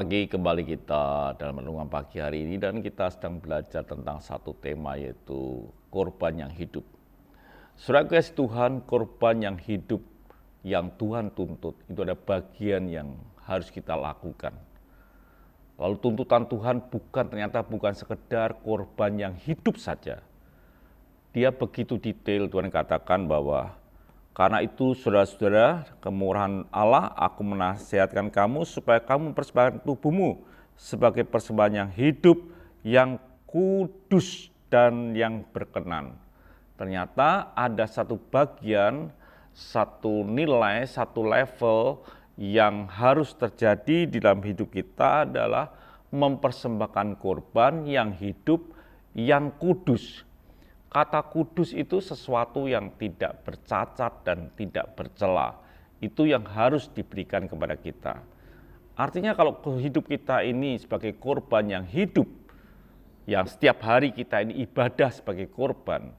pagi, kembali kita dalam renungan pagi hari ini dan kita sedang belajar tentang satu tema yaitu korban yang hidup. Saudara kasih Tuhan, korban yang hidup yang Tuhan tuntut itu ada bagian yang harus kita lakukan. Lalu tuntutan Tuhan ternyata bukan sekedar korban yang hidup saja. Dia begitu detail, Tuhan katakan bahwa karena itu saudara-saudara, kemurahan Allah, aku menasihatkan kamu supaya kamu mempersembahkan tubuhmu sebagai persembahan yang hidup, yang kudus dan yang berkenan. Ternyata ada satu bagian, satu nilai, satu level yang harus terjadi di dalam hidup kita adalah mempersembahkan korban yang hidup, yang kudus. Kata kudus itu sesuatu yang tidak bercacat dan tidak bercela. Itu yang harus diberikan kepada kita. Artinya kalau hidup kita ini sebagai korban yang hidup, yang setiap hari kita ini ibadah sebagai korban,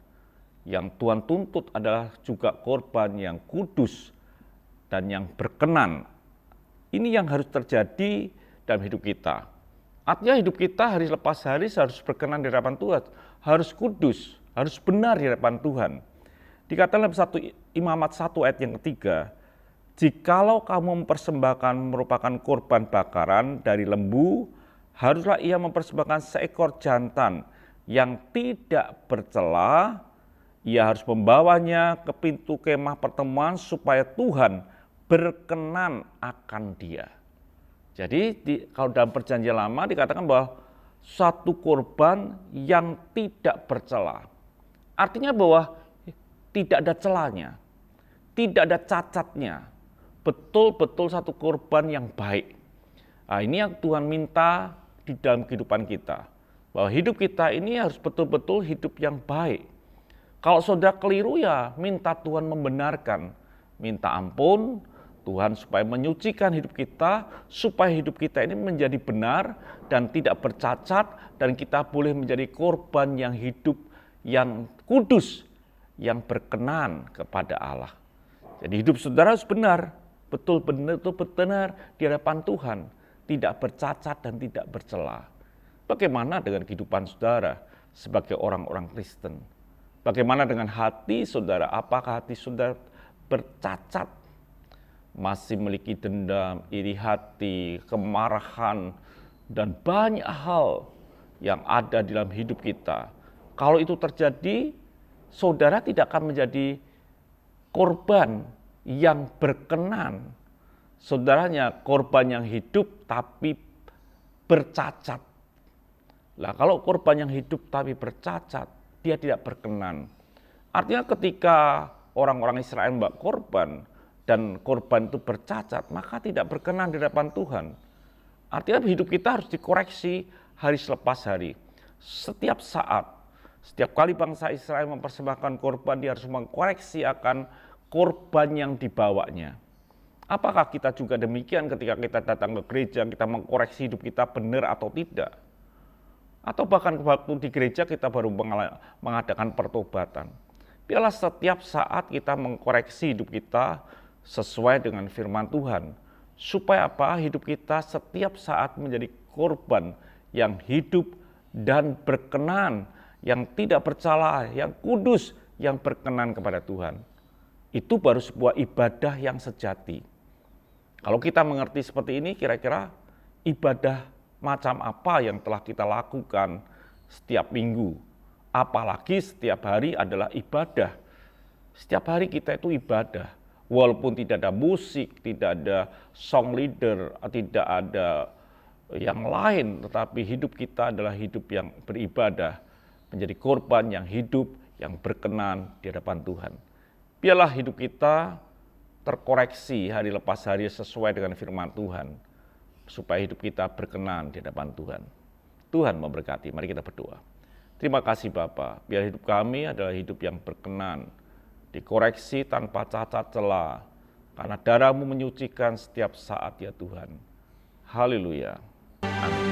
yang Tuhan tuntut adalah juga korban yang kudus dan yang berkenan. Ini yang harus terjadi dalam hidup kita. Artinya hidup kita hari lepas hari harus berkenan di hadapan Tuhan, harus kudus, harus benar di hadapan Tuhan. Dikatakan dalam Imamat 1 ayat yang ketiga, jikalau kamu mempersembahkan merupakan korban bakaran dari lembu, haruslah ia mempersembahkan seekor jantan yang tidak bercela, ia harus membawanya ke pintu kemah pertemuan supaya Tuhan berkenan akan dia. Jadi kalau dalam perjanjian lama dikatakan bahwa satu korban yang tidak bercela. Artinya bahwa tidak ada celanya, tidak ada cacatnya, betul-betul satu korban yang baik. Nah, ini yang Tuhan minta di dalam kehidupan kita, bahwa hidup kita ini harus betul-betul hidup yang baik. Kalau saudara keliru ya minta Tuhan membenarkan, minta ampun Tuhan supaya menyucikan hidup kita, supaya hidup kita ini menjadi benar dan tidak bercacat, dan kita boleh menjadi korban yang hidup, yang kudus, yang berkenan kepada Allah. Jadi hidup saudara harus benar, betul-benar di hadapan Tuhan, tidak bercacat dan tidak bercela. Bagaimana dengan kehidupan saudara sebagai orang-orang Kristen? Bagaimana dengan hati saudara? Apakah hati saudara bercacat? Masih memiliki dendam, iri hati, kemarahan, dan banyak hal yang ada di dalam hidup kita. Kalau itu terjadi, saudara tidak akan menjadi korban yang berkenan. Saudaranya korban yang hidup tapi bercacat. Nah, kalau korban yang hidup tapi bercacat, dia tidak berkenan. Artinya ketika orang-orang Israel membawa korban dan korban itu bercacat, maka tidak berkenan di hadapan Tuhan. Artinya hidup kita harus dikoreksi hari selepas hari. Setiap saat, setiap kali bangsa Israel mempersembahkan korban, dia harus mengkoreksi akan korban yang dibawanya. Apakah kita juga demikian ketika kita datang ke gereja, kita mengkoreksi hidup kita benar atau tidak? Atau bahkan waktu di gereja kita baru mengadakan pertobatan. Biarlah setiap saat kita mengkoreksi hidup kita sesuai dengan firman Tuhan. Supaya apa? Hidup kita setiap saat menjadi korban yang hidup dan berkenan, yang tidak bercela, yang kudus, yang berkenan kepada Tuhan. Itu baru sebuah ibadah yang sejati. Kalau kita mengerti seperti ini, kira-kira ibadah macam apa yang telah kita lakukan setiap minggu. Apalagi setiap hari adalah ibadah. Setiap hari kita itu ibadah. Walaupun tidak ada musik, tidak ada song leader, tidak ada yang lain, tetapi hidup kita adalah hidup yang beribadah, menjadi korban yang hidup, yang berkenan di hadapan Tuhan. Biarlah hidup kita terkoreksi hari lepas hari sesuai dengan firman Tuhan, supaya hidup kita berkenan di hadapan Tuhan. Tuhan memberkati, mari kita berdoa. Terima kasih Bapa, biar hidup kami adalah hidup yang berkenan, dikoreksi tanpa cacat celah, karena darah-Mu menyucikan setiap saat ya Tuhan. Haleluya. Amin.